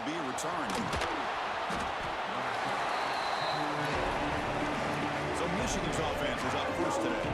will be returned. So Michigan's offense is up first today.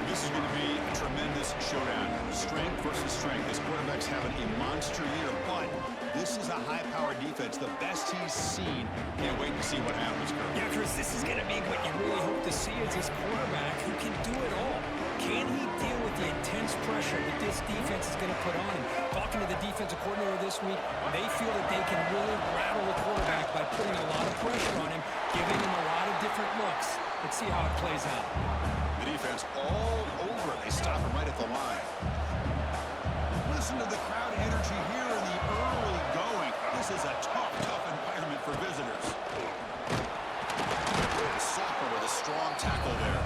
This is going to be a tremendous showdown. Strength versus strength. This quarterback's having a monster year, but this is a high-powered defense, the best he's seen. Can't wait to see what happens, Kurt. Yeah, Chris, this is going to be what you really hope to see is this quarterback who can do it all. Can he deal with the intense pressure that this defense is going to put on him? Talking to the defensive coordinator this week, they feel that they can really rattle the quarterback by putting a lot of pressure on him, giving him a lot of different looks. Let's see how it plays out. The defense all over. They stop him right at the line. Listen to the crowd energy here in the early going. This is a tough environment for visitors. Soccer with a strong tackle there.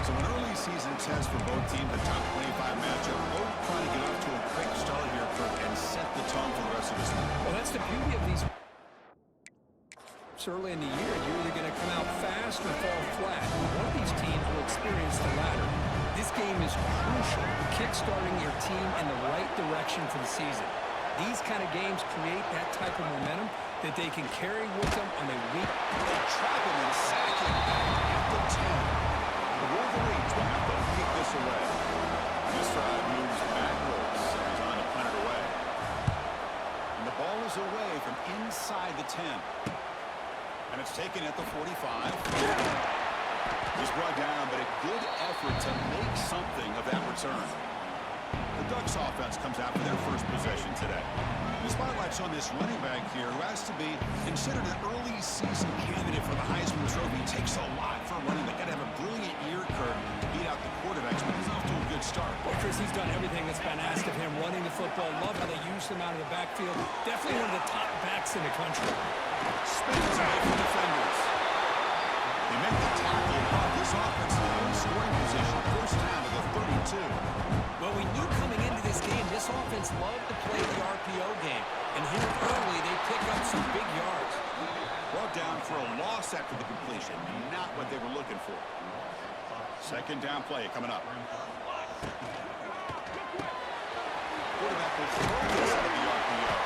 So an early season test for both teams, a top 25 matchup. Both trying to get off to a quick start here, Kirk, and set the tone for the rest of this week. Well, that's the beauty of these. Early in the year, you're either going to come out fast or fall flat. One of these teams will experience the latter. This game is crucial, kickstarting your team in the right direction for the season. These kind of games create that type of momentum that they can carry with them on a week. They trap him and sack him back at the 10. The Wolverines will have to kick this away. This drive moves backwards and is on to punt it away. And the ball is away from inside the 10. And it's taken at the 45. He's brought down, but a good effort to make something of that return. The Ducks offense comes out for their first possession today. The spotlight's on this running back here who has to be considered an early season candidate for the Heisman Trophy. It takes a lot for a running back. Got to have a brilliant year, Kurt, to beat out the quarterbacks, but he's off to a good start. Well, Chris, he's done everything that's been asked of him, running the football. Love how they use him out of the backfield. Definitely one of the top backs in the country. Spins away from defenders. They make the tackle off this offense in scoring position. First down to the 32. Well, we knew coming into this game, this offense loved to play the RPO game. And here early, they pick up some big yards. Brought down for a loss after the completion. Not what they were looking for. Second down play coming up. Quarterback will throw this out of the RPO.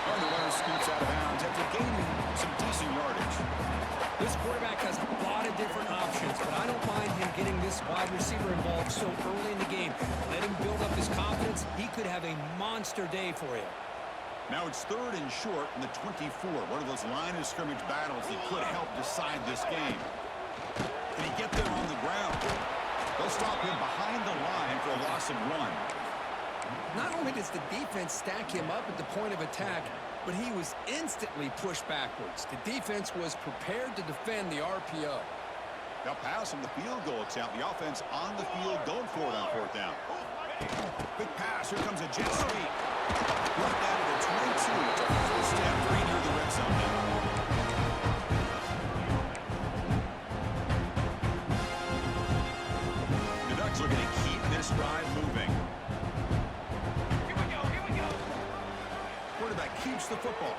And the runner scoots out of bounds after gaining some decent yardage. This quarterback has a lot of different options, but I don't mind him getting this wide receiver involved so early in the game. Let him build up his confidence. He could have a monster day for you. Now it's third and short in the 24. One of those line of scrimmage battles that could help decide this game. Can he get there on the ground? They'll stop him behind the line for a loss of 1. Not only does the defense stack him up at the point of attack, but he was instantly pushed backwards. The defense was prepared to defend the RPO. They'll pass on the field goal attempt. The offense on the field going for it on fourth down. Big pass. Here comes a jet sweep. Right down to the 22. It's a first down, 3 near the red zone now. The Ducks are going to keep this drive moving. Quarterback keeps the football.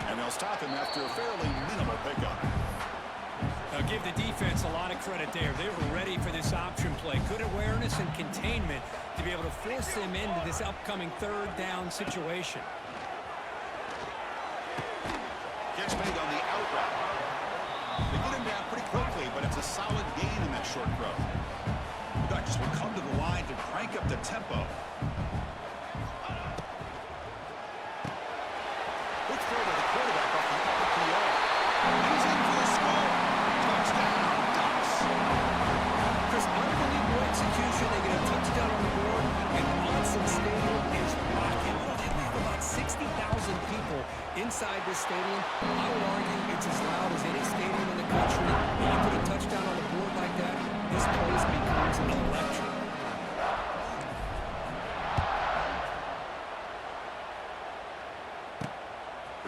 And they'll stop him after a fairly minimal pickup. I'll give the defense a lot of credit there. They were ready for this option play. Good awareness and containment to be able to force them into this upcoming third down situation. Catch made on the out route. They get him down pretty quickly, but it's a solid gain in that short throw. The Ducks will come to the line to crank up the tempo. Good throw by the quarterback off the RPO. He's in for a score. Touchdown, Ducks. Chris, unbelievable execution. They get a touchdown on the board, and Monson Stadium is rocking. They have about 60,000 people inside this stadium. I would argue it's as loud as any stadium in the country. When you put a touchdown on the board like that, this place becomes electric.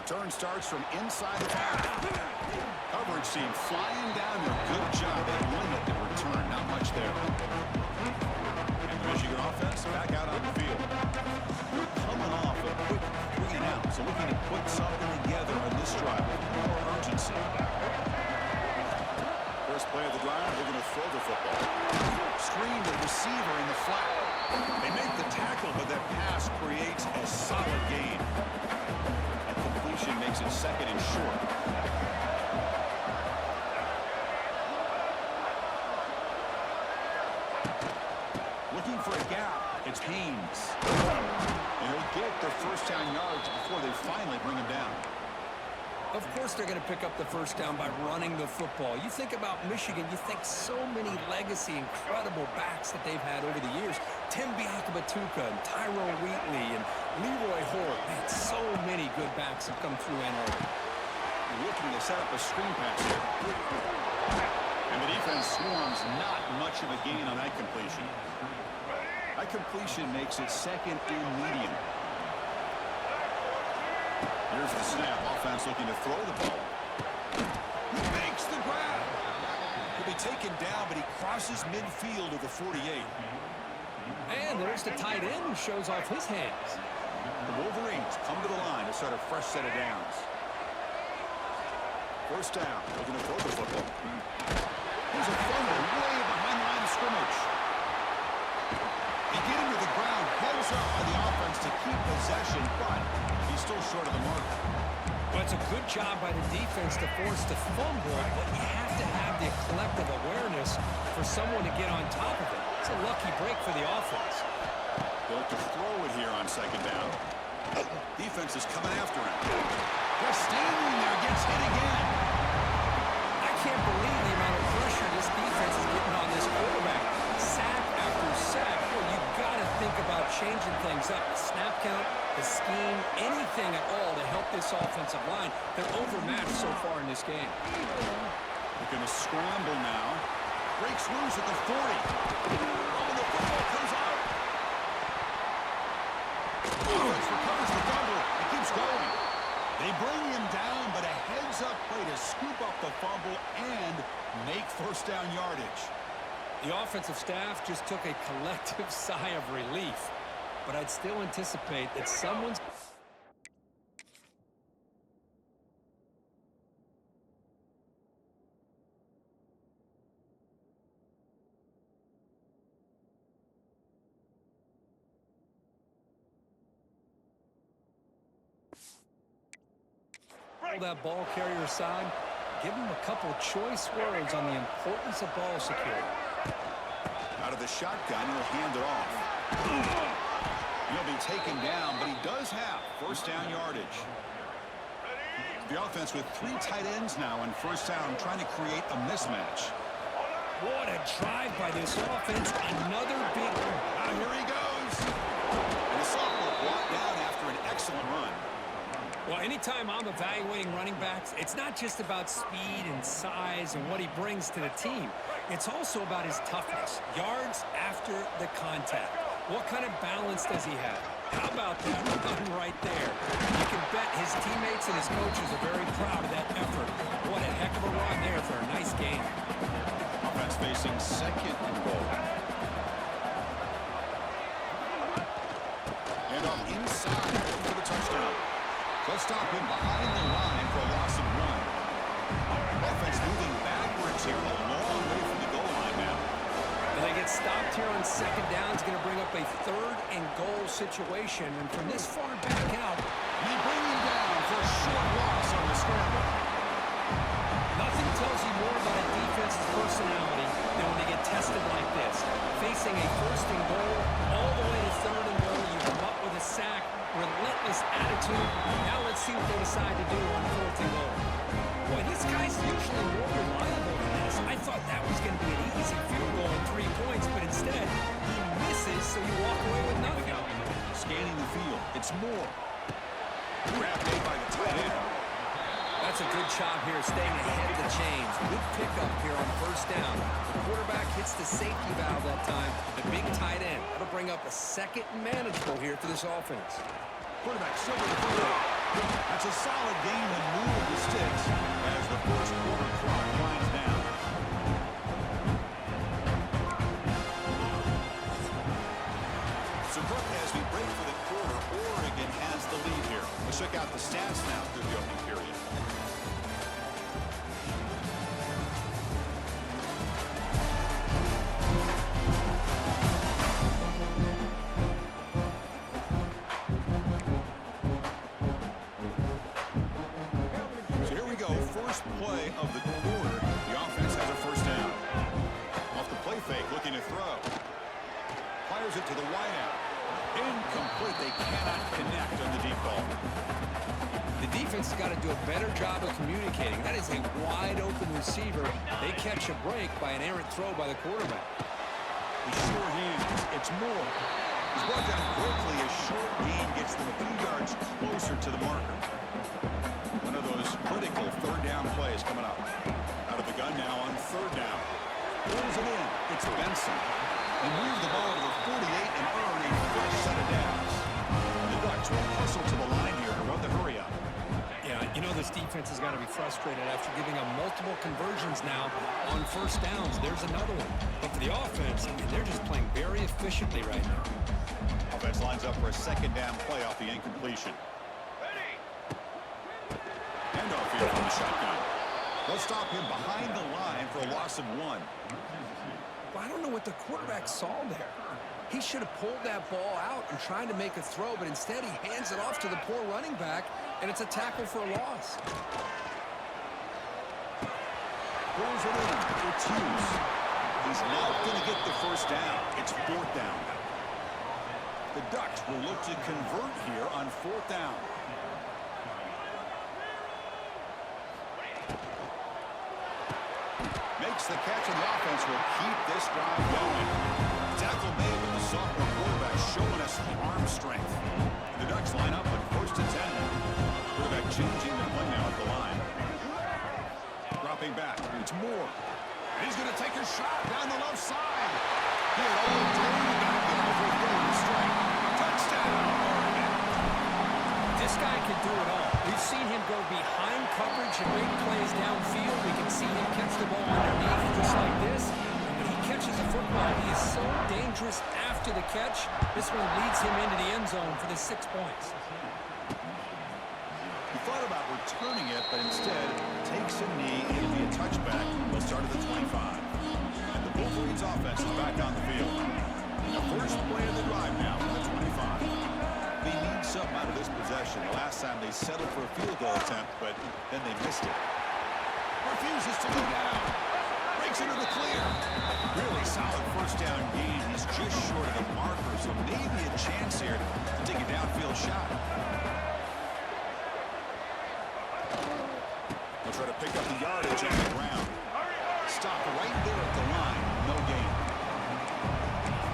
Return starts from inside the 5. Coverage team flying down there. Good job. They limit the return. Not much there. And the Michigan offense back out on the field. They're coming off a quick 3 and out. So looking to put something together on this drive with more urgency. First play of the drive, they're going to throw the football. Screen the receiver in the flat. They make the tackle, but that pass creates a solid gain. Looking for a gap. It's Haynes. And he'll get their first down yards before they finally bring him down. Of course they're going to pick up the first down by running the football. You think about Michigan, you think so many legacy, incredible backs that they've had over the years. Tim Biakabatuka and Tyrone Wheatley and Leroy Hort. Man, so many good backs have come through Ann Arbor. Looking to set up a screen pass here. And the defense swarms, not much of a gain on that completion. That completion makes it second and medium. Here's the snap. Offense looking to throw the ball. He makes the grab. He'll be taken down, but he crosses midfield of the 48. And there's the tight end who shows off his hands. The Wolverines come to the line to start a fresh set of downs. First down. Looking to throw the football. There's a fumble way behind the line of scrimmage. He get him to the ground, heads up by the offense to keep possession, but he's still short of the mark. Well, it's a good job by the defense to force the fumble, but you have to have the collective awareness for someone to get on top of it. It's a lucky break for the offense. They'll have to throw it here on second down. Defense is coming after him. They're standing there, gets hit again. I can't believe the amount of pressure this defense is getting on this quarterback. Sack after sack. Well, you've got to think about changing things up. The snap count, the scheme, anything at all to help this offensive line. They're overmatched so far in this game. Looking to scramble now. Breaks loose at the 40. Oh, the football comes out. Offense recovers the fumble. It keeps going. They bring him down, but a heads-up play to scoop up the fumble and make first down yardage. The offensive staff just took a collective sigh of relief, but I'd still anticipate that someone's... that ball carrier aside, give him a couple choice words on the importance of ball security. Out of the shotgun, he'll hand it off. He'll be taken down, but he does have first down yardage. The offense with 3 tight ends now on first down, trying to create a mismatch. What a drive by this offense. Another big one. Here he goes. And the sophomore brought down after an excellent run. Well, anytime I'm evaluating running backs, it's not just about speed and size and what he brings to the team. It's also about his toughness, yards after the contact. What kind of balance does he have? How about that run right there? You can bet his teammates and his coaches are very proud of that effort. What a heck of a run there for a nice game. Offense facing second and goal. And off inside for the touchdown. They'll stop him behind the line for a loss of 1. Offense moving backwards here, a long way from the goal line now. They get stopped here on second down. It's going to bring up a third and goal situation. And from this far back out, they bring him down for a short loss on the scramble. Nothing tells you more about a defense's personality than when they get tested like this. Facing a first and goal, all the way to third and goal, you come up with a sack, relentless attitude. Now let's see what they decide to do on fourth and goal. Boy, this guy's usually more reliable than this. I thought that was going to be an easy field goal and 3 points, but instead, he misses, so you walk away with nothing. Scanning the field. It's more. Grab made by the tight end. That's a good job here, staying ahead of the chains. Good pickup here on first down. The quarterback hits the safety valve that time. The big tight end. That'll bring up a second and manageable here for this offense. Quarterback still with the football. That's a solid game to move the sticks as the first quarter clock winds down. So as we break for the quarter, Oregon has the lead here. Let's check out the stats now through the opening period. Play of the quarter, the offense has a first down. Off the play fake, looking to throw. Fires it to the wideout. Incomplete. They cannot connect on the deep ball. The defense has got to do a better job of communicating. That is a wide-open receiver. They catch a break by an errant throw by the quarterback. The sure hands. It's Moore. He's brought down quickly. A short gain gets them a few yards closer to the marker. One of those critical third down plays coming up. Out of the gun now on third down. Pulls it in. It's Benson. They move the ball to the 48 and earn a fresh set of downs. The Ducks will hustle to the line here to run the hurry up. Yeah, you know this defense has got to be frustrated after giving up multiple conversions now on first downs. There's another one. But for the offense, they're just playing very efficiently right now. Offense lines up for a second down play off the incompletion. Handoff here from the shotgun. They'll stop him behind the line for a loss of 1. I don't know what the quarterback saw there. He should have pulled that ball out and tried to make a throw, but instead he hands it off to the poor running back, and it's a tackle for a loss. Pulls it in. It's Hughes. He's not going to get the first down. It's fourth down. The Ducks will look to convert here on fourth down. Makes the catch, and the offense will keep this drive going. Tackle made with the sophomore quarterback showing us the arm strength. The Ducks line up at first and 10. Quarterback changing the play now at the line. Dropping back. It's Moore. He's going to take a shot down the left side. He had all day back there before getting the strike. Touchdown, Oregon. This guy can do it all. We've seen him go behind coverage and make plays downfield. We can see him catch the ball underneath just like this. When he catches a football, he is so dangerous after the catch. This one leads him into the end zone for the 6 points. He thought about returning it, but instead takes a knee. It'll be a touchback. They'll start at the 25. And the Wolverines offense is back on the field. The first play of the drive now from the 25. They need something out of this possession. The last time they settled for a field goal attempt, but then they missed it. Refuses to go down. Breaks into the clear. Really solid first down gain. He's just short of the marker, so maybe a chance here to take a downfield shot. They'll try to pick up the yardage on the ground. Stop right there at the line. No gain.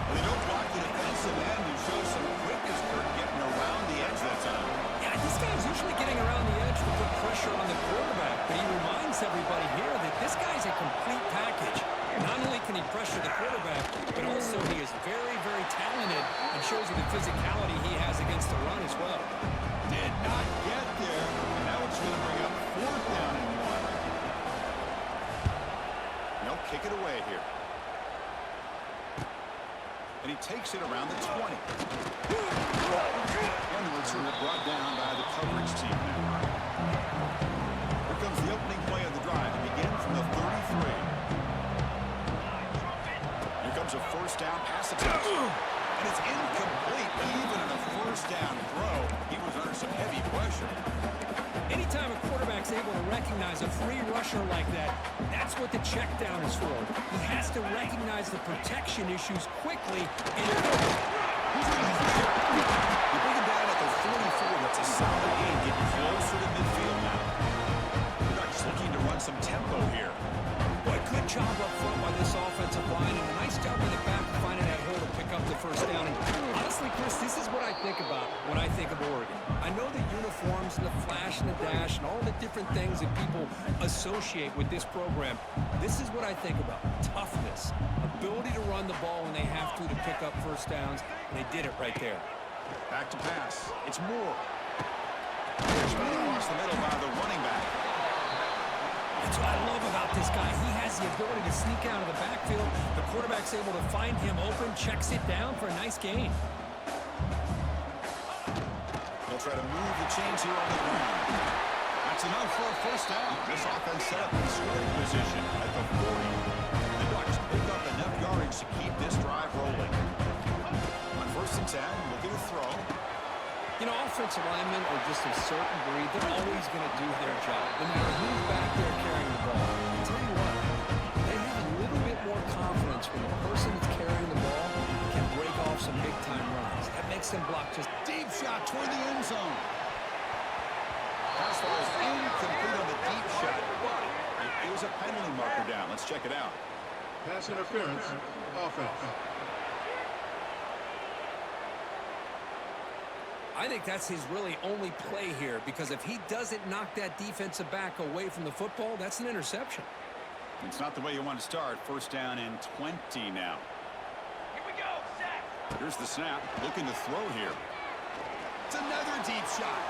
Well, they don't block the defensive end who shows some quickness for getting around the edge that time. Yeah, this guy's usually getting around the edge to put pressure on the quarterback, but he reminds everybody here that this guy's a complete package. Not only can he pressure the quarterback, but also he is very, very talented and shows you the physicality he has against the run as well. Did not get there, and now it's going to bring up fourth down and 1. They'll kick it away here. And he takes it around the 20. And the returner brought down by the coverage team now. Here comes the opening play of the drive. It begins from the 33. Here comes a first down pass attempt. And it's incomplete. Even on a first down throw, he was under some heavy pressure. Anytime a quarterback's able to recognize a free rusher like that, that's what the check down is for. He has to recognize the protection issues quickly and you bring him down at the 44. That's a solid gain, getting closer to midfield now. The Ducks looking to run some tempo here. Boy, good job up front by this offensive line, and a nice job in the back finding that hole to pick up the first down. And honestly, Chris, this is what I think about when I think of Oregon. I know the uniforms and the flash and the dash and all the different things that people associate with this program. This is what I think about. Toughness, ability to run the ball when they have to pick up first downs, and they did it right there. Back to pass. It's Moore. Here's across the middle by the running back. That's what I love about this guy. He has the ability to sneak out of the backfield. The quarterback's able to find him open, checks it down for a nice gain. They'll try to move the chains here on the ground. That's enough for a first down. This offense set up in scoring position at the 40. The Ducks pick up enough yardage to keep this drive rolling. On first and 10, looking to throw. You know, offensive linemen are just a certain breed. They're always going to do their job, no matter who's back there carrying the ball. I'll tell you what, they have a little bit more confidence when the nice and blocked. Just Deep shot toward the end zone. Pass falls incomplete on the deep shot, but it is a penalty marker down. Let's check it out. Pass interference, offense. I think that's his really only play here, because if he doesn't knock that defensive back away from the football, that's an interception. It's not the way you want to start. First down and 20 now. Here we go, set. Here's the snap. Looking to throw here. It's another deep shot.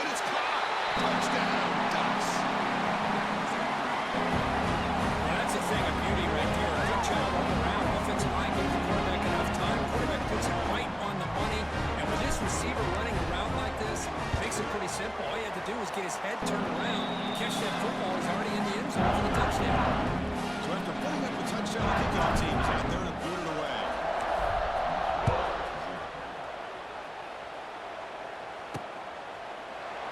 And it's caught. Touchdown, Ducks. Yeah, that's a thing of beauty right there. Good job all around. Offensive line gives the quarterback enough time. Quarterback puts it right on the money. And with this receiver running around like this, makes it pretty simple. All you had to do was get his head turned around, catch that football. He's already in the end zone for the touchdown. So after putting up a touchdown, the kickoff team's out there to boot it away.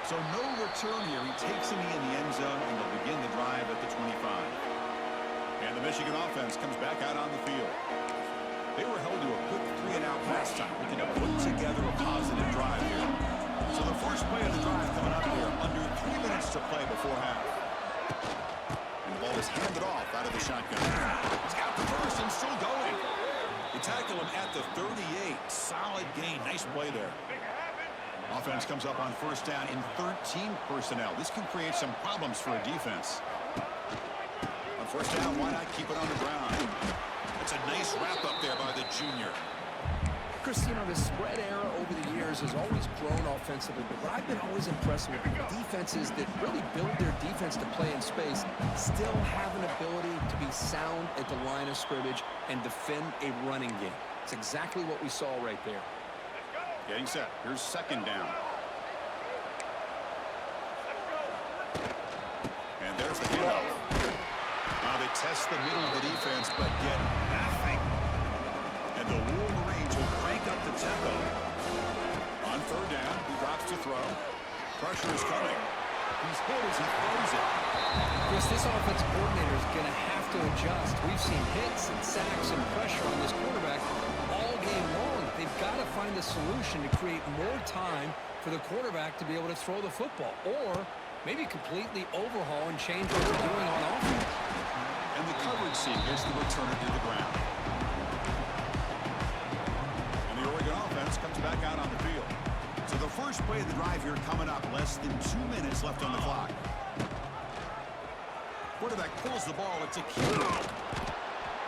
So no return here. He takes it in the end zone, and they'll begin the drive at the 25. And the Michigan offense comes back out on the field. They were held to a quick 3-and-out last time, looking to put together a positive drive here. So the first play of the drive coming up here, under 3 minutes to play before half. And the ball is handed off out of the shotgun. He's got the first and still going. They tackle him at the 38. Solid gain. Nice play there. Offense comes up on first down in 13 personnel. This can create some problems for a defense. On first down, why not keep it on the ground? It's a nice wrap up there by the junior. Chris, you know, the spread era over the years has always grown offensively, but I've been always impressed with defenses that really build their defense to play in space, still have an ability to be sound at the line of scrimmage and defend a running game. It's exactly what we saw right there. Getting set. Here's second down. And there's the handoff. Now they test the middle of the defense, but get nothing. And the Wolverines will crank up the tempo. On third down, he drops to throw. Pressure is coming. He's hit as he throws it. Chris, this offensive coordinator is going to have to adjust. We've seen hits and sacks and pressure on this quarterback all game long. They've got to find a solution to create more time for the quarterback to be able to throw the football, or maybe completely overhaul and change what they're doing on offense. And the coverage seam gets the returner to the ground. And the Oregon offense comes back out on the field. So the first play of the drive here coming up. Less than 2 minutes left on the clock. Quarterback pulls the ball. It's a key.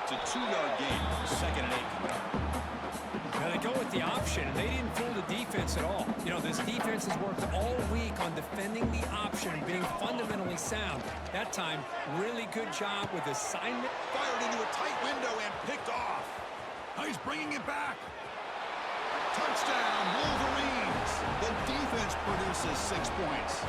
It's a 2-yard gain. Second and 8 coming up. Now they go with the option, and they didn't fool the defense at all. You know, this defense has worked all week on defending the option and being fundamentally sound. That time, really good job with assignment. Fired into a tight window and picked off. Now he's bringing it back. Touchdown, Wolverines. The defense produces 6 points.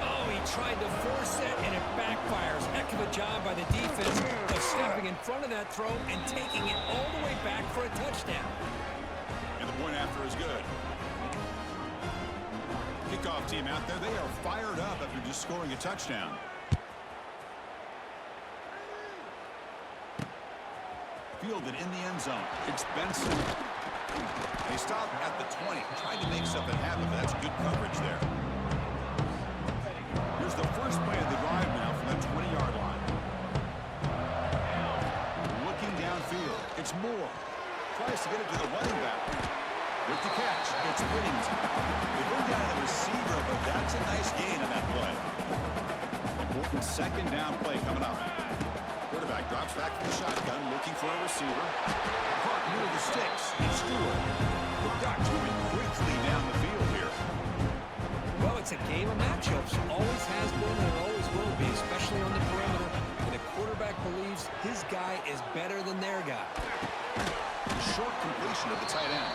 Oh, he tried to force it, and it backfires. Heck of a job by the defense of stepping in front of that throw and taking it all the way back for a touchdown. And the point after is good. Kickoff team out there, they are fired up after just scoring a touchdown. Fielded in the end zone. It's Benson. They stop at the 20. Tried to make something happen, but that's good coverage there. Here's the first play of the drive now from the 20-yard line. Looking downfield. It's Moore. Tries to get it to the running back. With the catch, it's Whittington. They bring down the receiver, but that's a nice gain on that play. Important second down play coming up. Quarterback drops back to the shotgun, looking for a receiver. Caught near the sticks. It's Stewart. The Ducks moving quickly down the field here. Well, it's a game of matchups. Always has been and always will be, especially on the perimeter. And the quarterback believes his guy is better than their guy. Short completion of the tight end.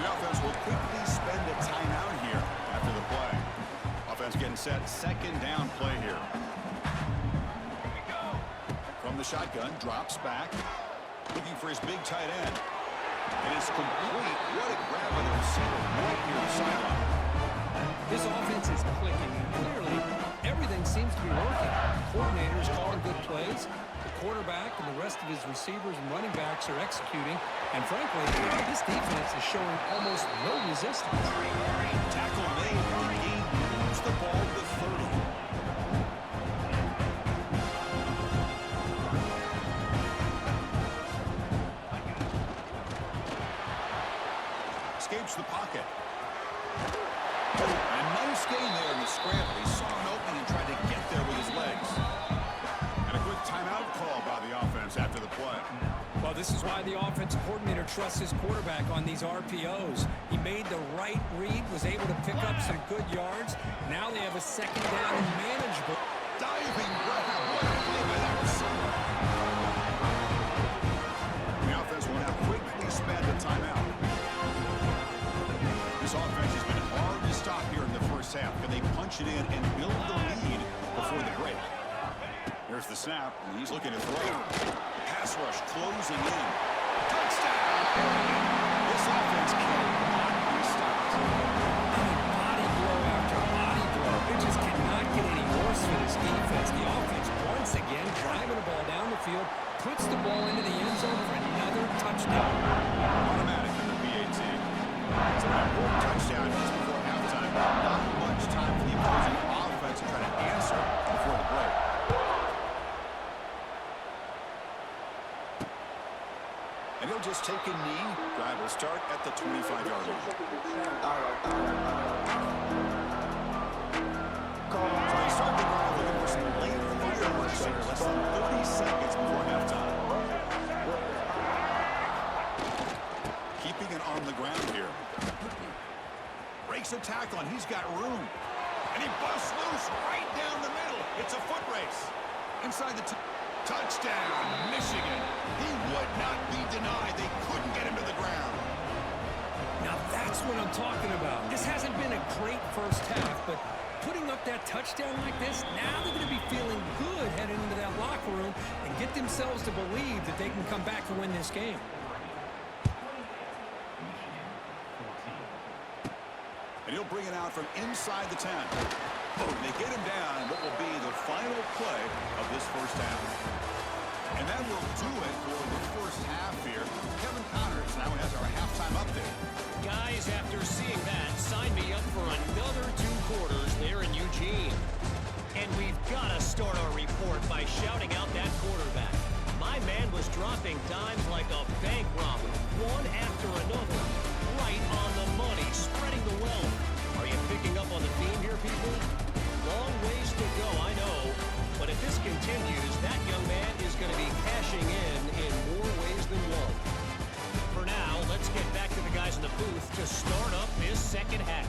The offense will quickly spend a timeout here after the play. Offense getting set. Second down play here. From the shotgun, drops back. Looking for his big tight end. And it's complete. What a grab by the receiver right near the sideline. This offense is clicking, and clearly everything seems to be working. The coordinator is calling good plays. The quarterback and the rest of his receivers and running backs are executing. And frankly, this defense is showing almost no resistance. Tackle made, and the game moves the ball to the 30. Escapes the pocket. And a nice gain there in the scramble. He saw an opening and tried to get there with his legs. And a quick timeout call by the offense after the play. Well, this is why the offensive coordinator trusts his quarterback on these RPOs. He made the right read, was able to pick up some good yards. Now they have a second down and manageable. Diving grab. What a play by that receiver. The offense will now quickly spend a timeout. This offense has been hard to stop here in the first half. Can they punch it in and build the lead before the break? Here's the snap, and he's looking to throw. Pass rush closing in. Touchdown! This offense cannot be stopped. Body blow after body blow. It just cannot get any worse for this defense. The offense once again driving the ball down the field, puts the ball into the end zone for another touchdown. Automatic in the PAT. It's an important touchdown just before halftime. Not much time for the opposing offense to try to answer before the break. And he'll just take a knee. Drive will start at the 25-yard line. So they start the drive looking for some late fireworks here. Less than 30 seconds before halftime. Keeping it on the ground here. Breaks a tackle, and he's got room. And he busts loose right down the middle. It's a foot race. Inside the touchdown, Michigan. He would not be denied. They couldn't get him to the ground. Now that's what I'm talking about. This hasn't been a great first half, but putting up that touchdown like this, now they're going to be feeling good heading into that locker room and get themselves to believe that they can come back and win this game. And he'll bring it out from inside the 10. Oh, they get him down. What will be the final play of this first half. And that will do it for the first half here. Kevin Connors now has our halftime update. Guys, after seeing that, sign me up for another 2 quarters there in Eugene. And we've got to start our report by shouting out that quarterback. My man was dropping dimes like a bank robber, one after another. Right on the money, spreading the wealth. Are you picking up on the theme here, people? Long ways to go, I know. But if this continues, that young man is going to be cashing in more ways than one. For now, let's get back to the guys in the booth to start up this second half.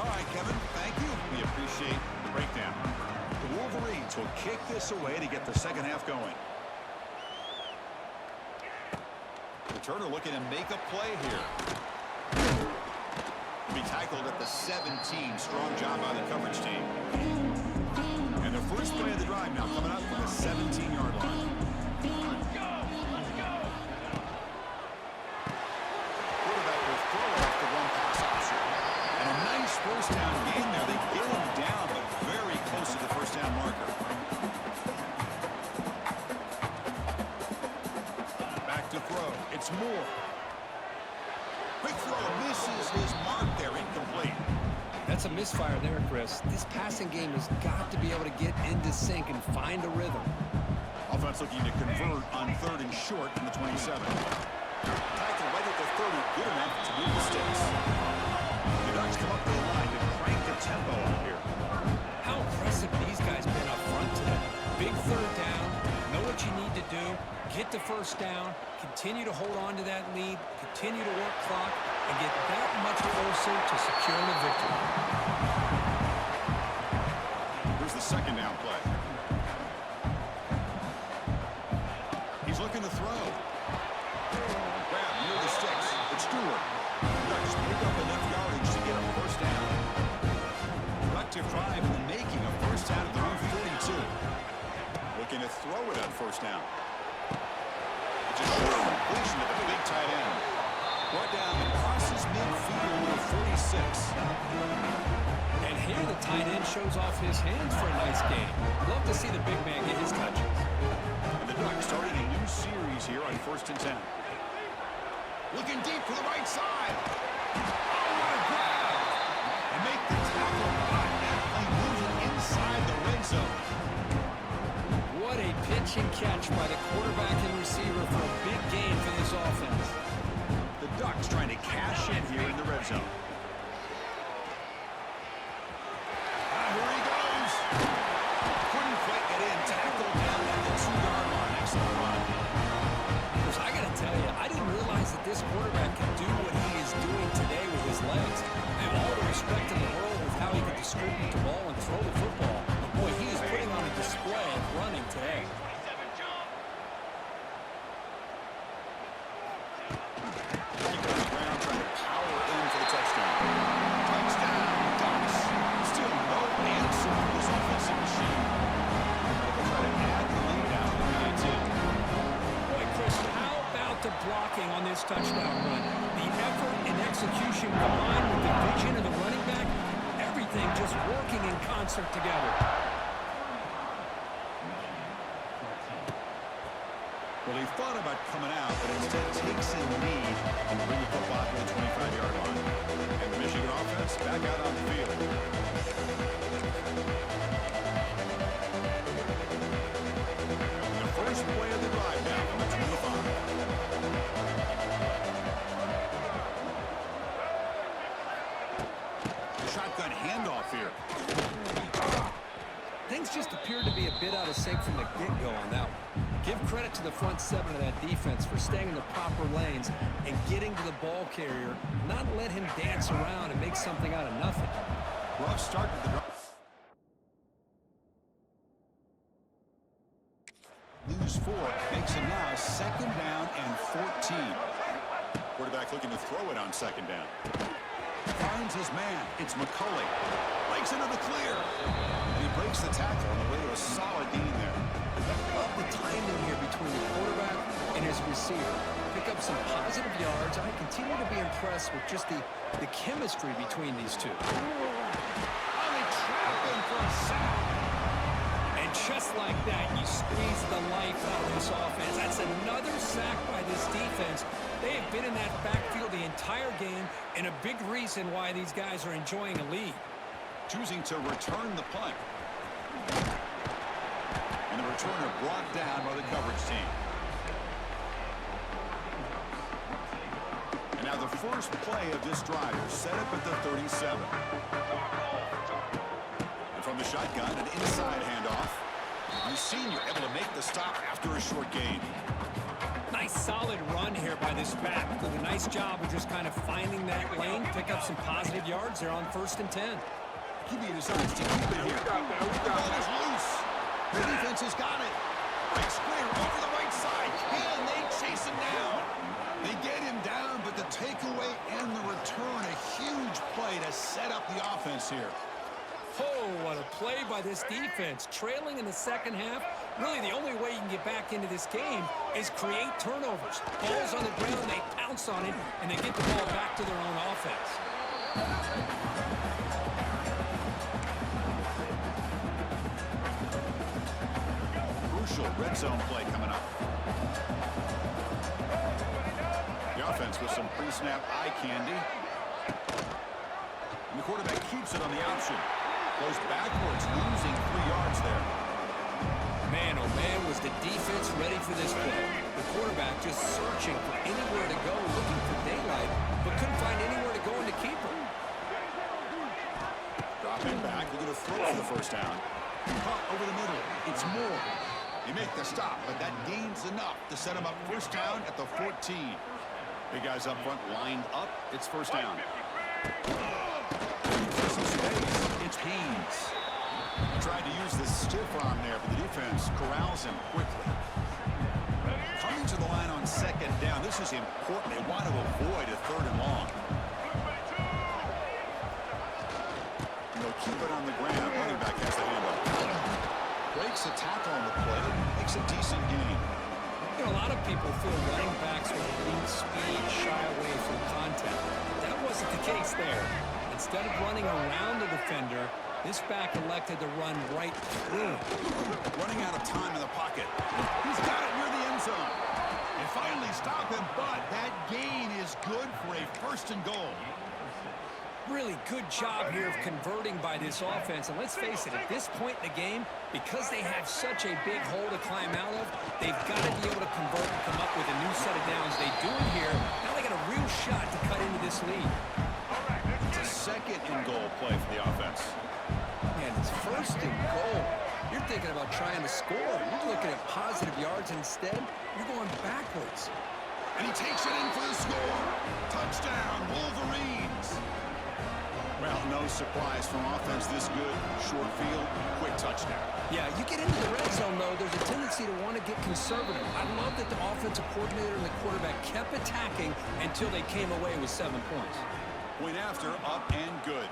All right, Kevin, thank you. We appreciate the breakdown. The Wolverines will kick this away to get the second half going. Turner looking to make a play here. He'll be tackled at the 17. Strong job by the coverage team. And the first play of the drive now coming up from the 17-yard line. Quarterback will throw off the one pass option. And a nice first down gain there. They get him down, but very close to the first down marker. To throw. It's Moore. Quick throw. Misses his mark there. Incomplete. That's a misfire there, Chris. This passing game has got to be able to get into sync and find a rhythm. Offense looking to convert on 3rd and short from the 27. Tackle right at the 30. Good enough to move the sticks. The Ducks come up to the line to crank the tempo up here. How impressive these guys been up front today. Big 3rd down. Know what you need to do. Get the first down. Continue to hold on to that lead. Continue to work clock and get that much closer to securing a victory. Here's the second down play. He's looking to throw. Grab near the sticks. It's Stewart. Ducks pick up enough yardage to get a first down. Productive drive in the making of first down at the new 42. Looking to throw it on first down. It's a short completion at the big tight end. Brought down and crosses midfield at 46. And here the tight end shows off his hands for a nice game. Love to see the big man get his touches. And the Ducks starting a new series here on 1st and 10. Looking deep for the right side. Oh, what a grab! And make the tackle automatically moving inside the red zone. What a pitch and catch by the quarterback and receiver for a big gain for this offense. The Ducks trying to cash in here in the red zone. Here he goes. Couldn't quite get in. Tackled down at the 2-yard line. Excellent run. Because I got to tell you, I didn't realize that this quarterback can do what he is doing today with his legs. I have all the respect in the world with how he can distribute the ball and throw the football. But boy, he is putting on a display of running today. Keep on the ground, trying to power in for the touchdown. Touchdown, Ducks. Still no answer for this offensive machine. They'll try to add the lead out to 9-2. Boy, Chris, how about the blocking on this touchdown run? The effort and execution combined with the vision of the running back, everything just working in concert together. Well, he thought about coming out, but instead takes in lead and bring the football to the 25-yard line. And the Michigan offense back out on the field. The first play of the drive now from the 25. Shotgun handoff here. Things just appeared to be a bit out of sync from the get-go on that one. Give credit to the front seven of that defense for staying in the proper lanes and getting to the ball carrier, not let him dance around and make something out of nothing. Rough start to the drive. Lose 4 makes it now 2nd down and 14. Quarterback looking to throw it on 2nd down. Finds his man. It's McCulley. Breaks into the clear. And he breaks the tackle on the way to a solid gain there. Love the timing here between the quarterback and his receiver. Pick up some positive yards. I continue to be impressed with just the chemistry between these two. Oh, they trap him for a sack. And just like that, you squeeze the life out of this offense. That's another sack by this defense. They have been in that backfield the entire game, and a big reason why these guys are enjoying a lead. Choosing to return the punt. And the returner brought down by the coverage team. And now the first play of this drive is set up at the 37. And from the shotgun, an inside handoff. The senior able to make the stop after a short gain. Nice solid run here by this back. Did a nice job of just kind of finding that lane, pick up some positive yards there on 1st and 10. QB decides to keep it here. The ball is loose. The defense has got it. Big square over the right side. Can they chase him down? They get him down, but the takeaway and the return, a huge play to set up the offense here. Oh, what a play by this defense. Trailing in the second half, really the only way you can get back into this game is create turnovers. Ball's on the ground, they pounce on it, and they get the ball back to their own offense. Crucial red zone play coming up. The offense with some pre-snap eye candy. And the quarterback keeps it on the option. Goes backwards, losing 3 yards there. Man, oh man, was the defense ready for this play. The quarterback just searching for anywhere to go, looking for daylight, but couldn't find anywhere to go in to keep him. Dropping back, looking to throw for the first down. Caught over the middle. It's Moore. They make the stop, but that gains enough to set him up first down at the 14. Big guys up front lined up. It's first down. Some space. It's Haynes. Tried to use the stiff arm there, but the defense corrals him quickly. Coming to the line on 2nd down. This is important. They want to avoid a 3rd and long. And they'll keep it on the ground. Running back has the handoff. Breaks a tackle on the play. Makes a decent gain. You know, a lot of people feel running backs with elite speed shy away from contact. That wasn't the case there. Instead of running around the defender, this back elected to run right through. Running out of time in the pocket. He's got it near the end zone. They finally stop him, but that gain is good for a 1st and goal. Really good job here of converting by this offense. And let's face it, at this point in the game, because they have such a big hole to climb out of, they've got to be able to convert and come up with a new set of downs. They do it here. Now they got a real shot to cut into this lead. It's a 2nd and goal play for the offense. Man, it's 1st and goal. You're thinking about trying to score. You're looking at positive yards, and instead, you're going backwards. And he takes it in for the score. Touchdown, Wolverines. Well, no surprise from offense this good. Short field, quick touchdown. Yeah, you get into the red zone, though, there's a tendency to want to get conservative. I love that the offensive coordinator and the quarterback kept attacking until they came away with 7 points. Point after, up and good.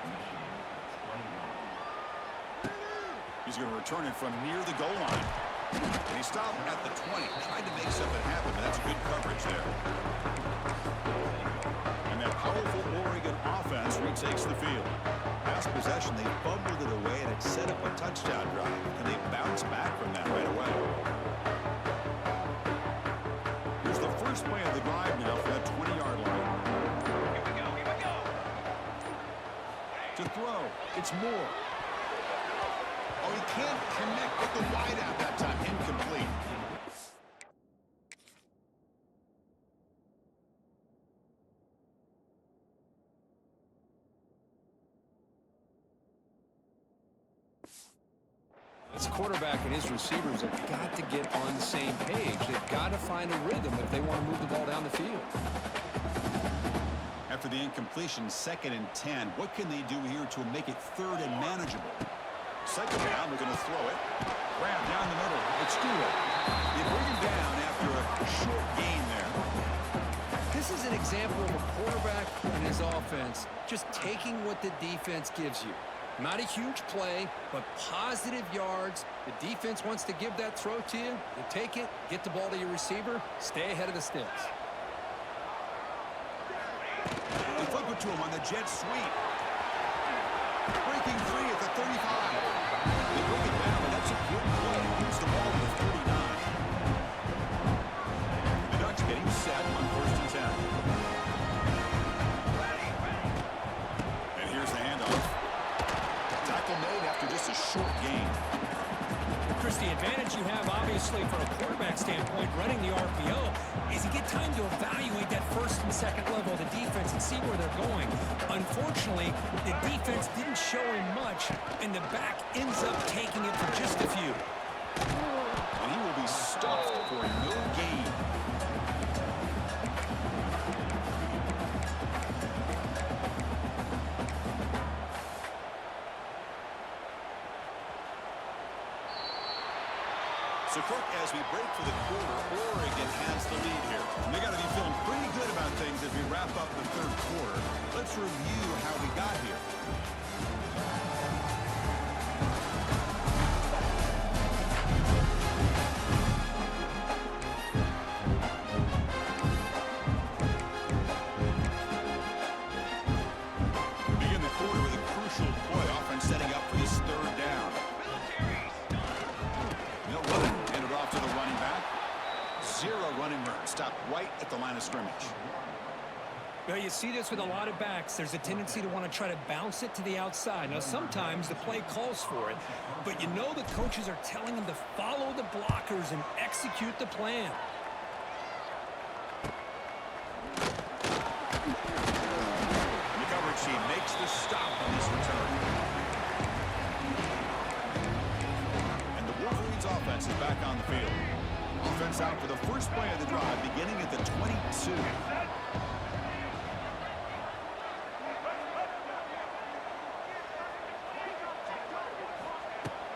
He's going to return it from near the goal line. And he stopped at the 20. Tried to make something happen, but that's good coverage there. And that powerful Oregon offense retakes the field. Last possession, they fumbled it away, and it set up a touchdown drive. And they bounce back from that right away. Here's the first play of the drive now from that 20-yard line. Here we go, here we go. To throw, it's Moore. Oh, he can't connect with the wideout that time. Incomplete. This quarterback and his receivers have got to get on the same page. They've got to find a rhythm if they want to move the ball down the field. After the incompletion, 2nd and 10. What can they do here to make it 3rd and manageable? 2nd down, we're going to throw it. Grab down the middle. It's Stewart. They bring him down after a short gain there. This is an example of a quarterback and his offense just taking what the defense gives you. Not a huge play, but positive yards. The defense wants to give that throw to you. You take it, get the ball to your receiver, stay ahead of the sticks. They flip it to him on the jet sweep. Breaking free at the 35. They bring it down, and that's a good play. Moves the ball to the 39. The Ducks getting set on 1st and 10. And here's the handoff. Tackle made after just a short gain. Chris, the advantage you have, obviously, from a quarterback standpoint, running the RPO, is you get time to evaluate that 1st and 2nd level of the defense and see where they're going. Unfortunately, the defense didn't show him much, and the back ends up taking it for just a few. And he will be stuffed for no gain. So, Kirk, as we break for the quarter, Oregon has the lead here. And they got to be feeling pretty good about things as we wrap up the 3rd quarter. Let's review how we got here. Begin the quarter with a crucial play, offense setting up for this 3rd down. They'll run it. Hand it off to the running back. 0 running room. Stop right at the line of scrimmage. Well, you see this with a lot of backs. There's a tendency to want to try to bounce it to the outside. Now, sometimes the play calls for it, but you know the coaches are telling them to follow the blockers and execute the plan. The coverage team makes the stop on this return. And the Wolverines offense is back on the field. Offense out for the first play of the drive, beginning at the 22.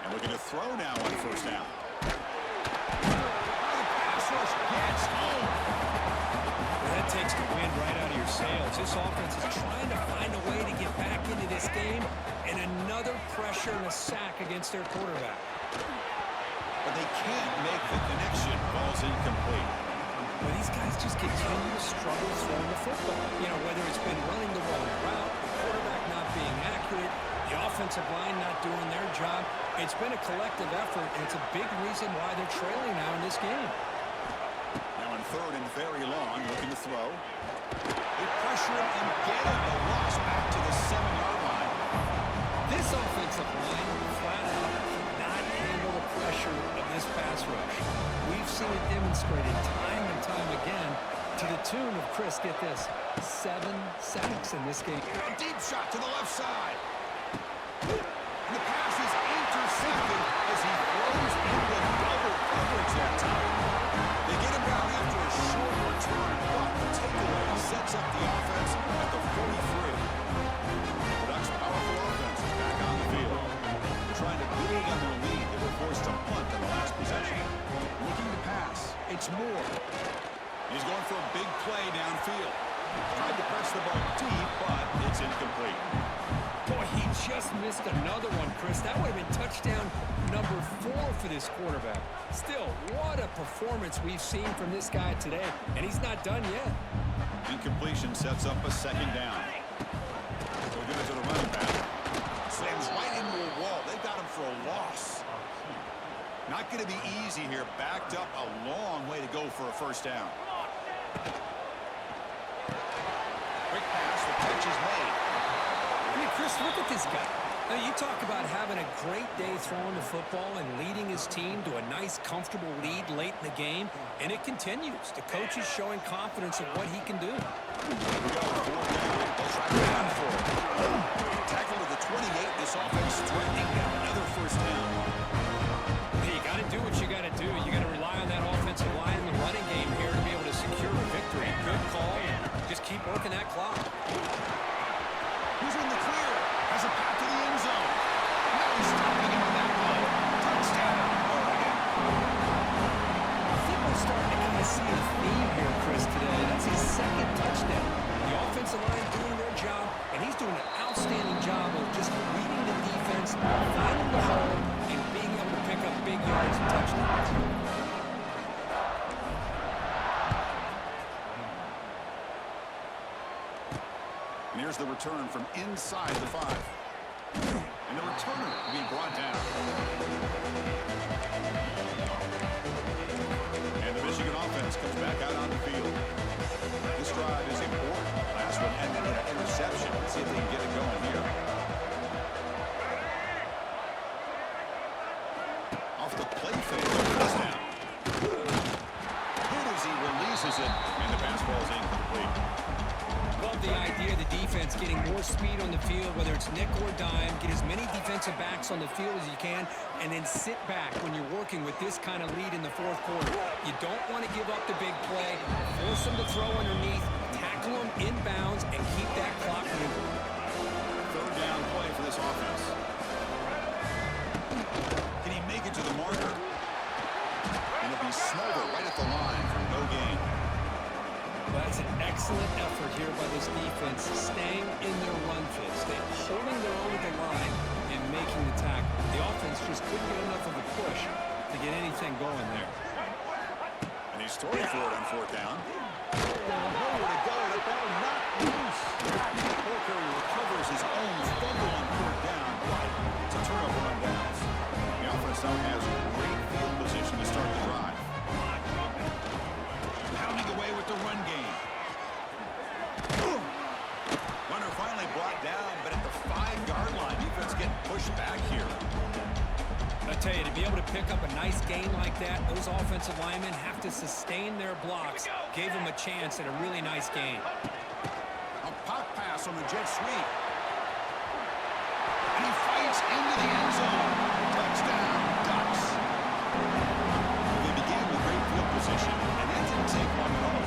And looking to throw now on 1st down. The pass rush gets home. Well, that takes the wind right out of your sails. This offense is trying to find a way to get back into this game, and another pressure and a sack against their quarterback. But they can't make the connection. Ball's incomplete. Well, these guys just continue to struggle throwing the football. You know, whether it's been running the wrong route, the quarterback not being accurate, the offensive line not doing their job. It's been a collective effort, and it's a big reason why they're trailing now in this game. Now on third and very long, looking to throw. They pressure him and get him. A loss back to the 7-yard line. This offensive line flat out cannot handle the pressure of this pass rush. We've seen it demonstrated time and time again to the tune of, Chris, get this, 7 sacks in this game. A deep shot to the left side. And the pass is intercepted as he throws into double coverage that time. They get him down after a short return, but the takeaway sets up the offense at the 43. The Ducks' powerful offense is back on the field. They're trying to build on their lead. They were forced to punt in the last possession. Looking to pass. It's Moore. He's going for a big play downfield. Tried to press the ball deep, but it's incomplete. Boy, he just missed another one, Chris. That would have been touchdown number 4 for this quarterback. Still, what a performance we've seen from this guy today, and he's not done yet. Incompletion sets up a second down. They'll give it to the running back. Slams right into a wall. They got him for a loss. Not going to be easy here. Backed up a long way to go for a first down. Quick pass. The catch is made. I mean, Chris, look at this guy. I mean, you talk about having a great day throwing the football and leading his team to a nice, comfortable lead late in the game, and it continues. The coach is showing confidence of what he can do. We go. 4 down. They'll try to run for it. Tackle to the 28. This offense threatening down another first down. Hey, you got to do what you got to do. You got to rely on that offensive line in the running game here to be able to secure a victory. Good call. Just keep working that clock. Who's in the clear? Has a path to the end zone. Now he's stopping him on that one. Touchdown, Oregon. I think we're starting to kind of see a theme here, Chris, today. That's his second touchdown. The offensive line doing their job, and he's doing an outstanding job of just reading the defense, finding the hole, and being able to pick up big yards and touchdowns. And here's the return from inside the 5. And the returner being brought down. And the Michigan offense comes back out on the field. This drive is important. Last one ended in an interception. Let's see if they can get it going here. Off the play fake, touchdown. Good as he releases it, and the pass falls incomplete. Love the idea of the defense getting more speed on the field, whether it's nickel or dime, get as many defensive backs on the field as you can, and then sit back when you're working with this kind of lead in the fourth quarter. You don't want to give up the big play, force them to throw underneath, tackle them inbounds, and keep that clock moving. Third down play for this offense. Can he make it to the marker? And it'll be Smolder right at the line for no gain. That's an excellent effort here by this defense, staying in their run fits. They're holding their own at the line and making the tackle. The offense just couldn't get enough of a push to get anything going there. And he's throwing for it on 4th down. Nowhere to go. The ball not loose. Porker recovers his own fumble on 4th down, but it's a turnover on downs. The offense now has great field position to start the drive. Pounding away with the run game. Runner finally brought down, but at the 5-yard line, defense getting pushed back here. I tell you, to be able to pick up a nice gain like that, those offensive linemen have to sustain their blocks. Gave them a chance at a really nice gain. A pop pass on the jet sweep. And he fights into the end zone. Touchdown, Ducks. They began with great field position, and that didn't take long at all.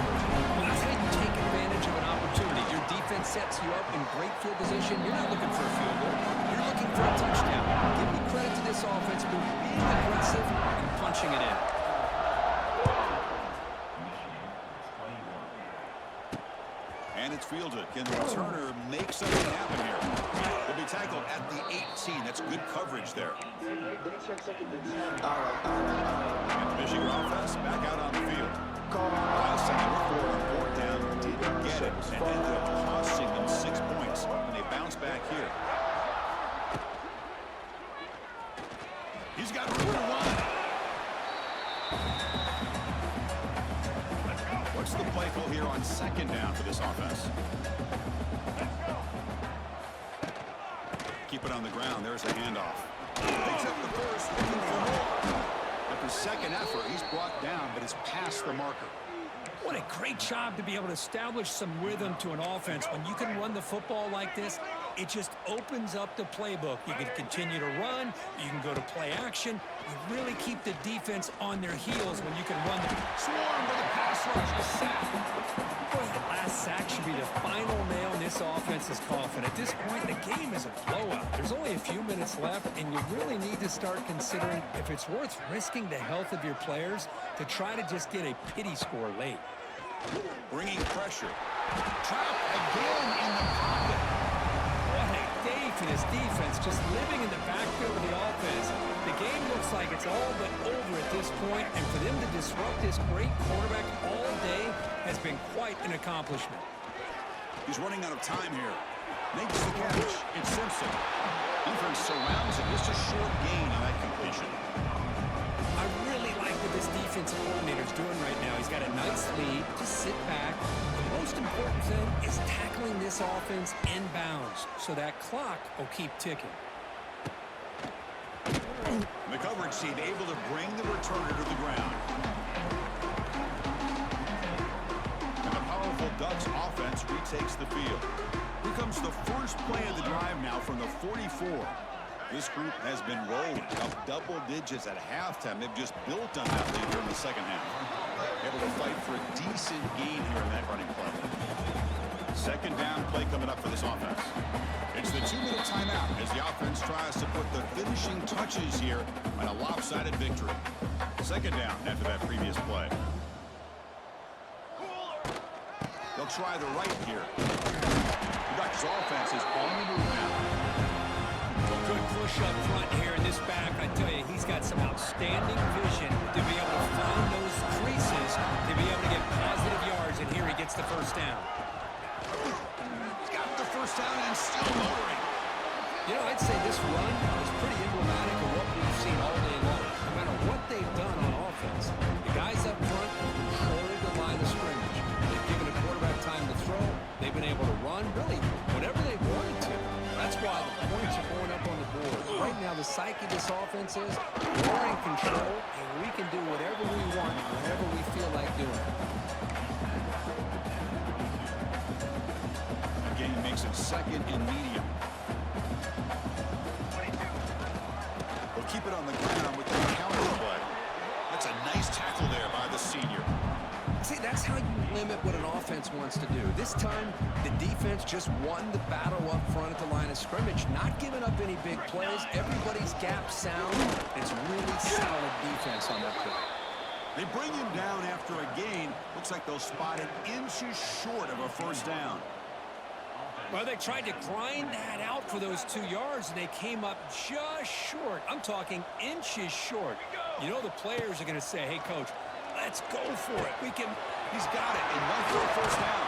Well, that's how you take advantage of an opportunity. Your defense sets you up in great field position. You're not looking for a field goal. You're looking for a touchdown. Give me credit to this offense for being aggressive and punching it in. And it's fielded. Can the returner make something happen here? He'll be tackled at the 18. That's good coverage there. And the Michigan offense back out on the field. Last and ended up costing them 6 points, and they bounce back here. He's got room to run. What's the play call here on second down for this offense? Keep it on the ground. There's the handoff. Picks up the first, looking for more. After second effort, he's brought down, but it's past the marker. What a great job to be able to establish some rhythm to an offense. When you can run the football like this, it just opens up the playbook. You can continue to run. You can go to play action. You really keep the defense on their heels when you can run them. Swarm with a pass rush, a sack. Boy, the last sack should be the final nail in this offense's coffin. At this point, the game is a blowout. There's only a few minutes left, and you really need to start considering if it's worth risking the health of your players to try to just get a pity score late. Bringing pressure. Trapped again in the pocket. What a day for this defense, just living in the backfield of the offense. The game looks like it's all but over at this point, and for them to disrupt this great quarterback all day has been quite an accomplishment. He's running out of time here. Makes the catch. It's Simpson. Defense surrounds him. Just a short gain on that completion. I really like what this defensive coordinator's doing right now. He's got a nice lead. Just sit back. The most important thing is tackling this offense inbounds so that clock will keep ticking. The coverage team able to bring the returner to the ground. And the powerful Ducks offense retakes the field. Here comes the first play of the drive now from the 44. This group has been rolling up double digits at halftime. They've just built on that lead here in the second half. Able to fight for a decent gain here in that running play. Second down play coming up for this offense. It's the 2-minute timeout as the offense tries to put the finishing touches here on a lopsided victory. Second down after that previous play. They'll try the right here. The Ducks offense is on the move now. Good push up front here in this back. I tell you, he's got some outstanding vision to be able to find those creases, to be able to get positive yards, and here he gets the first down. He's got the first down and still motoring. You know, I'd say this run is pretty emblematic of what we've seen all day long. No matter what they've done on offense, the guys up front control the line of scrimmage. They've given the quarterback time to throw. They've been able to run, really, whatever they wanted to. That's why the points are going up on the board. Right now, the psyche of this offense is we're in control, and we can do whatever we want, whenever we feel like doing it. Again, he makes it second and medium. They'll keep it on the ground with the counter play. That's a nice tackle there by the senior. See, that's how you limit what an offense wants to do. This time, the defense just won the battle up front at the line of scrimmage, not giving up any big plays. Everybody's gap sound. It's really solid defense on that play. They bring him down after a gain. Looks like they'll spot it inches short of a first down. Well, they tried to grind that out for those 2 yards, and they came up just short. I'm talking inches short. You know the players are going to say, hey, Coach, let's go for it. He's got it, enough for a first down.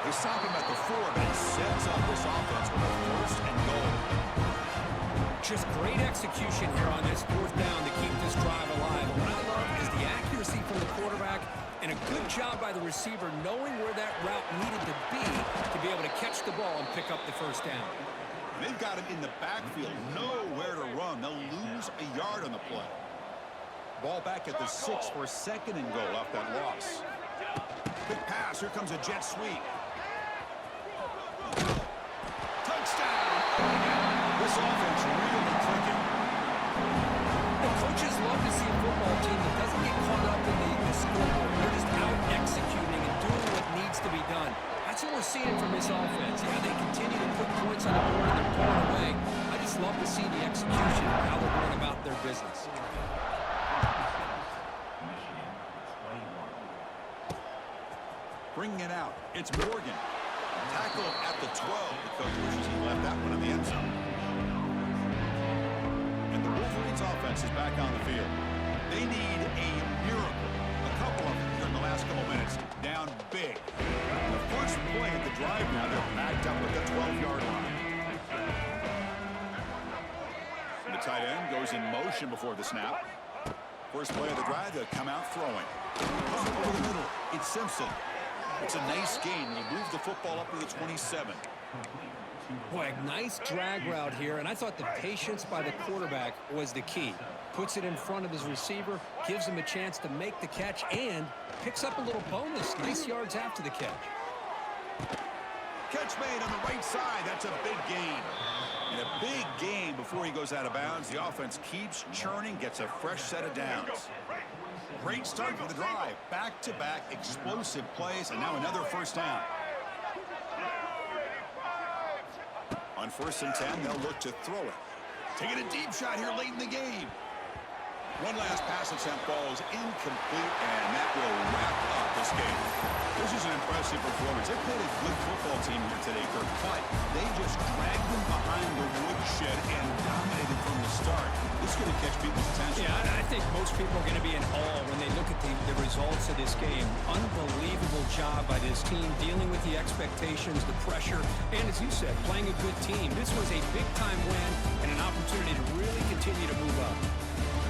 They stop him at the 4, but it sets up this offense with a first and goal. Just great execution here on this fourth down to keep this drive alive. And what I love is the accuracy from the quarterback and a good job by the receiver knowing where that route needed to be able to catch the ball and pick up the first down. They've got him in the backfield, nowhere to run. They'll lose a yard on the play. Ball back at the 6 for a second and goal off that loss. Quick pass. Here comes a jet sweep. Touchdown! This offense really clicking. The coaches love to see a football team that doesn't get caught up in the scoreboard. They're just out executing and doing what needs to be done. That's what we're seeing from this offense. Yeah, they continue to put points on the board and they're pulling away. I just love to see the execution and how they're going about their business. Bringing it out. It's Morgan. Tackled at the 12. The coach wishes he left that one in the end zone. And the Wolverines offense is back on the field. They need a miracle. A couple of them here in the last couple minutes. Down big. The first play picked up at the 12-yard line. And the tight end goes in motion before the snap. First play of the drive, they'll come out throwing. Over the middle, it's Simpson. It's a nice gain. He'll move the football up to the 27. Boy, a nice drag route here, and I thought the patience by the quarterback was the key. Puts it in front of his receiver, gives him a chance to make the catch, and picks up a little bonus. Nice yards after the catch. Catch made on the right side. That's a big gain. And a big gain before he goes out of bounds. The offense keeps churning, gets a fresh set of downs. Great start for the drive. Back-to-back explosive plays, and now another first down. On 1st and 10, they'll look to throw it. Taking a deep shot here late in the game. One last pass attempt falls incomplete, and that will wrap up this game. This is an impressive performance. They played a good football team here today, Kirk, but they just dragged them behind the woodshed and dominated from the start. This is going to catch people's attention. Yeah, and I think most people are going to be in awe when they look at the results of this game. Unbelievable job by this team, dealing with the expectations, the pressure, and as you said, playing a good team. This was a big-time win and an opportunity to really continue to move up.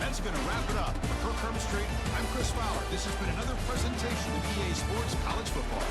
That's going to wrap it up. For Kirk Herbstreit, I'm Chris Fowler. This has been another presentation of EA Sports College Football.